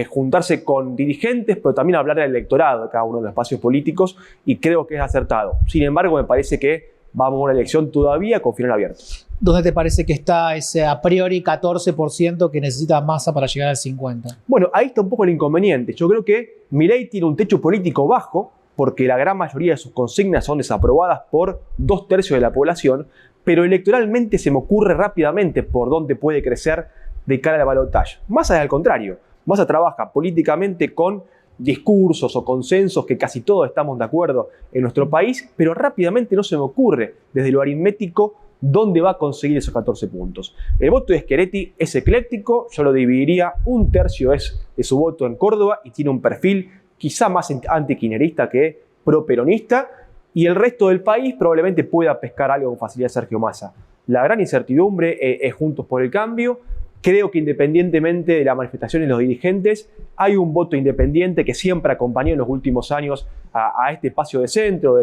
juntarse con dirigentes, pero también hablar al electorado de cada uno de los espacios políticos, y creo que es acertado. Sin embargo, me parece que vamos a una elección todavía con final abierto. ¿Dónde te parece que está ese a priori 14% que necesita Massa para llegar al 50%? Bueno, ahí está un poco el inconveniente. Yo creo que Milei tiene un techo político bajo, porque la gran mayoría de sus consignas son desaprobadas por 2/3 de la población, pero electoralmente se me ocurre rápidamente por dónde puede crecer de cara al balotaje. Massa es al contrario. Massa trabaja políticamente con discursos o consensos que casi todos estamos de acuerdo en nuestro país, pero rápidamente no se me ocurre desde lo aritmético dónde va a conseguir esos 14 puntos. El voto de Schiaretti es ecléctico, yo lo dividiría, 1/3 es de su voto en Córdoba y tiene un perfil quizá más antikirchnerista que pro-peronista, y el resto del país probablemente pueda pescar algo con facilidad Sergio Massa. La gran incertidumbre es Juntos por el Cambio. Creo que independientemente de las manifestaciones de los dirigentes, hay un voto independiente que siempre acompañó en los últimos años a este espacio de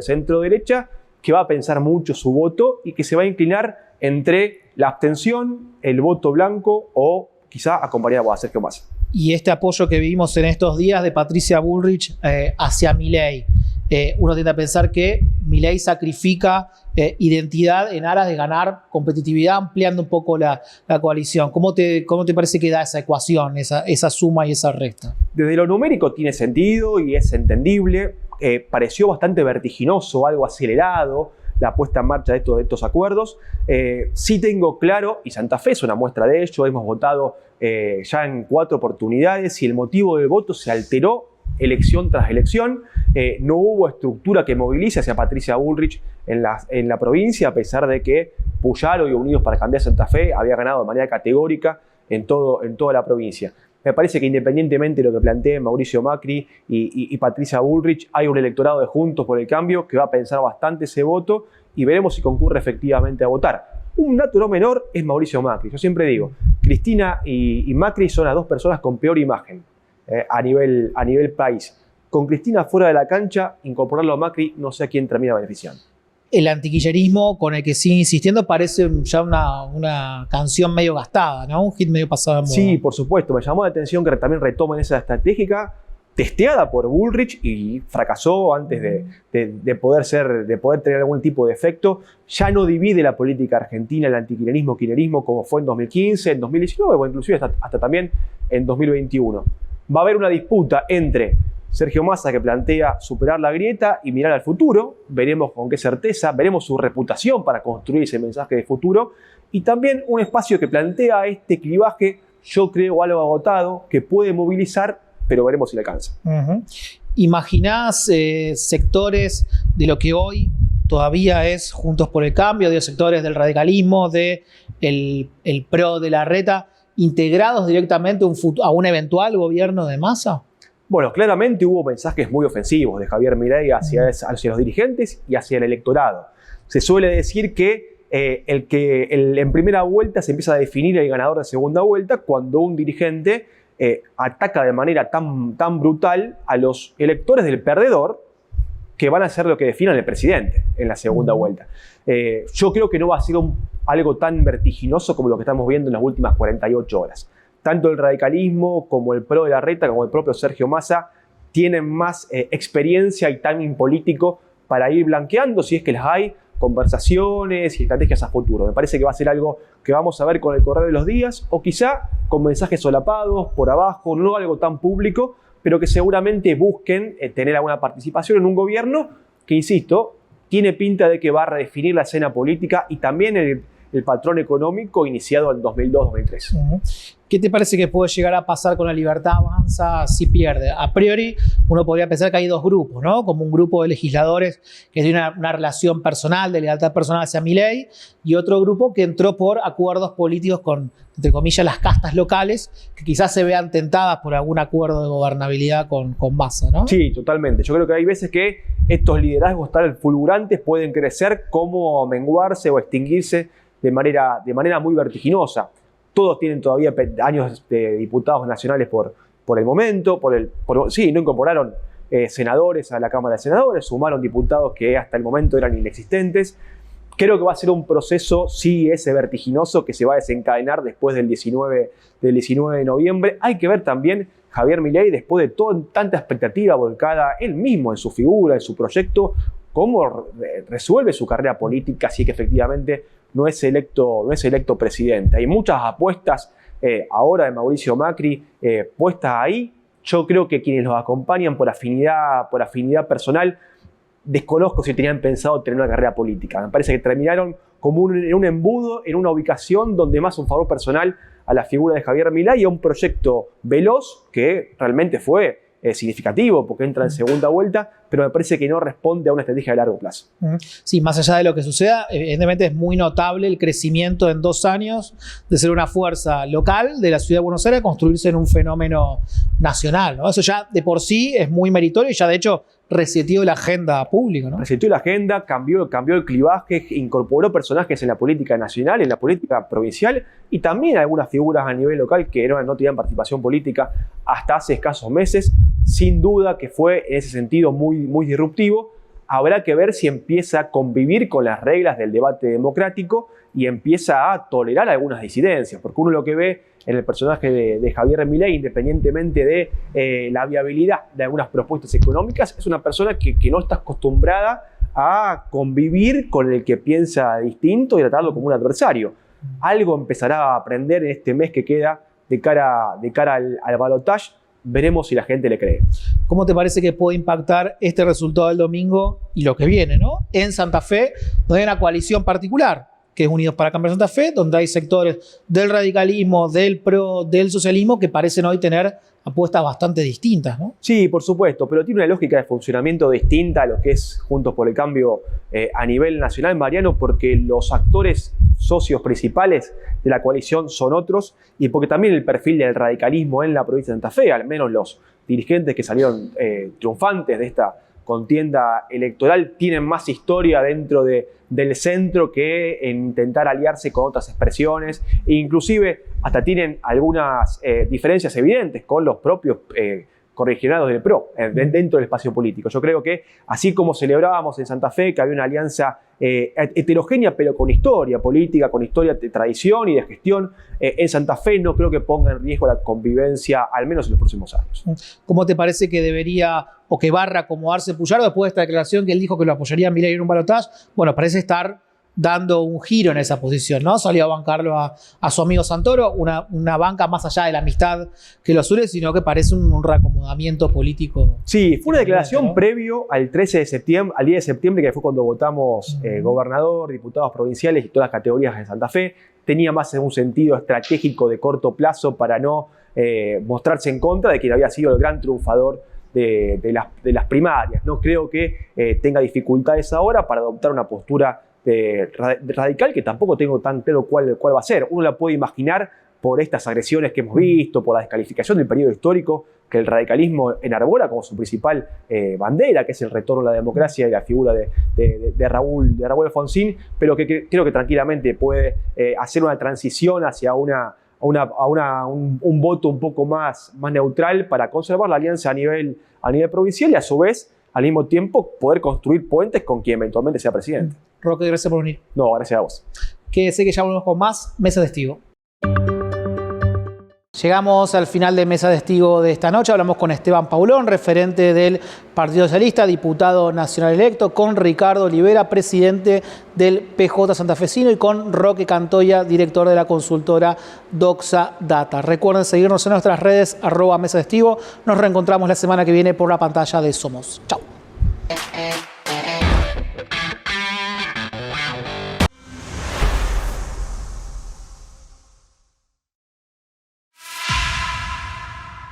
centro-derecha, que va a pensar mucho su voto y que se va a inclinar entre la abstención, el voto blanco o quizá acompañado a Sergio Massa. Y este apoyo que vimos en estos días de Patricia Bullrich hacia Milei, uno tiende a pensar que Milei sacrifica identidad en aras de ganar competitividad, ampliando un poco la coalición. ¿Cómo te parece que da esa ecuación, esa suma y esa resta? Desde lo numérico tiene sentido y es entendible. Pareció bastante vertiginoso, algo acelerado, la puesta en marcha de estos acuerdos. Sí tengo claro, y Santa Fe es una muestra de ello, hemos votado ya en 4 oportunidades y el motivo del voto se alteró elección tras elección. No hubo estructura que movilice hacia Patricia Bullrich en la provincia, a pesar de que Puyaro y Unidos para Cambiar Santa Fe había ganado de manera categórica en toda la provincia. Me parece que independientemente de lo que planteen Mauricio Macri y Patricia Bullrich, hay un electorado de Juntos por el Cambio que va a pensar bastante ese voto y veremos si concurre efectivamente a votar. Un dato no menor es Mauricio Macri. Yo siempre digo, Cristina y Macri son las 2 personas con peor imagen a nivel país. Con Cristina fuera de la cancha, incorporarlo a Macri, no sé a quién termina beneficiando. El antikirchnerismo con el que sigue insistiendo parece ya una canción medio gastada, ¿no? Un hit medio pasado de moda. Sí, por supuesto. Me llamó la atención que también retomen esa estratégica testeada por Bullrich y fracasó antes de poder tener algún tipo de efecto. Ya no divide la política argentina, el antikirchnerismo como fue en 2015, en 2019 o inclusive hasta también en 2021. Va a haber una disputa entre Sergio Massa, que plantea superar la grieta y mirar al futuro. Veremos con qué certeza, veremos su reputación para construir ese mensaje de futuro. Y también un espacio que plantea este clivaje, yo creo algo agotado, que puede movilizar, pero veremos si le alcanza. ¿Imaginás sectores de lo que hoy todavía es Juntos por el Cambio, de los sectores del radicalismo, el PRO de Larreta, integrados directamente a un eventual gobierno de Massa? Bueno, claramente hubo mensajes muy ofensivos de Javier Milei hacia los dirigentes y hacia el electorado. Se suele decir que en primera vuelta se empieza a definir el ganador de segunda vuelta cuando un dirigente ataca de manera tan brutal a los electores del perdedor, que van a ser lo que definan el presidente en la segunda vuelta. Yo creo que no va a ser algo tan vertiginoso como lo que estamos viendo en las últimas 48 horas. Tanto el radicalismo como el PRO de Larreta, como el propio Sergio Massa, tienen más experiencia y timing político para ir blanqueando, si es que las hay, conversaciones y estrategias a futuro. Me parece que va a ser algo que vamos a ver con el correr de los días, o quizá con mensajes solapados, por abajo, no algo tan público, pero que seguramente busquen tener alguna participación en un gobierno que, insisto, tiene pinta de que va a redefinir la escena política y también el patrón económico iniciado en 2002-2003. ¿Qué te parece que puede llegar a pasar con La Libertad Avanza si pierde? A priori, uno podría pensar que hay dos grupos, ¿no? Como un grupo de legisladores que tiene una relación personal, de lealtad personal hacia Milei, y otro grupo que entró por acuerdos políticos con, entre comillas, las castas locales, que quizás se vean tentadas por algún acuerdo de gobernabilidad con Massa, ¿no? Sí, totalmente. Yo creo que hay veces que estos liderazgos tan fulgurantes pueden crecer como menguarse o extinguirse de manera muy vertiginosa. Todos tienen todavía años de diputados nacionales por el momento. Sí, no incorporaron senadores a la Cámara de Senadores, sumaron diputados que hasta el momento eran inexistentes. Creo que va a ser un proceso, sí, ese vertiginoso que se va a desencadenar después del 19 de noviembre. Hay que ver también Javier Milei, después de tanta expectativa volcada él mismo en su figura, en su proyecto, cómo resuelve su carrera política si es que efectivamente no es electo presidente. Hay muchas apuestas ahora de Mauricio Macri puestas ahí. Yo creo que quienes los acompañan por afinidad personal, desconozco si tenían pensado tener una carrera política. Me parece que terminaron como en un embudo, en una ubicación donde más un favor personal a la figura de Javier Milei y a un proyecto veloz que realmente fue significativo porque entra en segunda vuelta, pero me parece que no responde a una estrategia de largo plazo. Sí, más allá de lo que suceda, evidentemente es muy notable el crecimiento en 2 años de ser una fuerza local de la ciudad de Buenos Aires a construirse en un fenómeno nacional, ¿no? Eso ya de por sí es muy meritorio y ya de hecho reseteó la agenda pública, ¿no? Reseteó la agenda, cambió el clivaje, incorporó personajes en la política nacional, en la política provincial y también algunas figuras a nivel local que no tenían participación política hasta hace escasos meses. Sin duda que fue en ese sentido muy disruptivo. Habrá que ver si empieza a convivir con las reglas del debate democrático y empieza a tolerar algunas disidencias, porque uno lo que ve en el personaje de Javier Milei, independientemente de la viabilidad de algunas propuestas económicas, es una persona que no está acostumbrada a convivir con el que piensa distinto y tratarlo como un adversario. Algo empezará a aprender en este mes que queda de cara al balotaje. Veremos si la gente le cree. ¿Cómo te parece que puede impactar este resultado del domingo y lo que viene, ¿no? En Santa Fe, donde hay una coalición particular, que es Unidos para Cambiar Santa Fe, donde hay sectores del radicalismo, del PRO, del socialismo, que parecen hoy tener apuestas bastante distintas, ¿no? Sí, por supuesto, pero tiene una lógica de funcionamiento distinta a lo que es Juntos por el Cambio a nivel nacional, Mariano, porque los actores socios principales de la coalición son otros y porque también el perfil del radicalismo en la provincia de Santa Fe, al menos los dirigentes que salieron triunfantes de esta contienda electoral, tienen más historia dentro del centro que en intentar aliarse con otras expresiones e inclusive hasta tienen algunas diferencias evidentes con los propios correligionarios del PRO dentro del espacio político. Yo creo que así como celebrábamos en Santa Fe que había una alianza heterogénea pero con historia política, con historia de tradición y de gestión, en Santa Fe no creo que ponga en riesgo la convivencia, al menos en los próximos años. ¿Cómo te parece que debería o que va a reacomodarse Puyaro después de esta declaración que él dijo que lo apoyaría a Milei en un balotaje? Bueno, parece estar dando un giro en esa posición, ¿no? Salió a bancarlo a su amigo Santoro, una banca más allá de la amistad que los une, sino que parece un reacomodamiento político. Sí, fue una declaración, ¿no?, previo al 13 de septiembre, al 10 de septiembre, que fue cuando votamos gobernador, diputados provinciales y todas las categorías de Santa Fe. Tenía más un sentido estratégico de corto plazo para no mostrarse en contra de quien había sido el gran triunfador de las primarias. No creo que tenga dificultades ahora para adoptar una postura radical, que tampoco tengo tan claro cuál va a ser. Uno la puede imaginar por estas agresiones que hemos visto, por la descalificación del periodo histórico que el radicalismo enarbola como su principal bandera, que es el retorno a la democracia y la figura de Raúl Alfonsín, pero que creo que tranquilamente puede hacer una transición hacia un voto un poco más neutral para conservar la alianza a nivel provincial y a su vez, al mismo tiempo, poder construir puentes con quien eventualmente sea presidente. Roque, gracias por venir. No, gracias a vos. Quédese que ya volvemos con más Mesa de Testigo. Llegamos al final de Mesa de Testigo de esta noche. Hablamos con Esteban Paulón, referente del Partido Socialista, diputado nacional electo, con Ricardo Olivera, presidente del PJ santafesino, y con Roque Cantoya, director de la consultora Doxa Data. Recuerden seguirnos en nuestras redes @Mesa de Testigo. Nos reencontramos la semana que viene por la pantalla de Somos. Chau.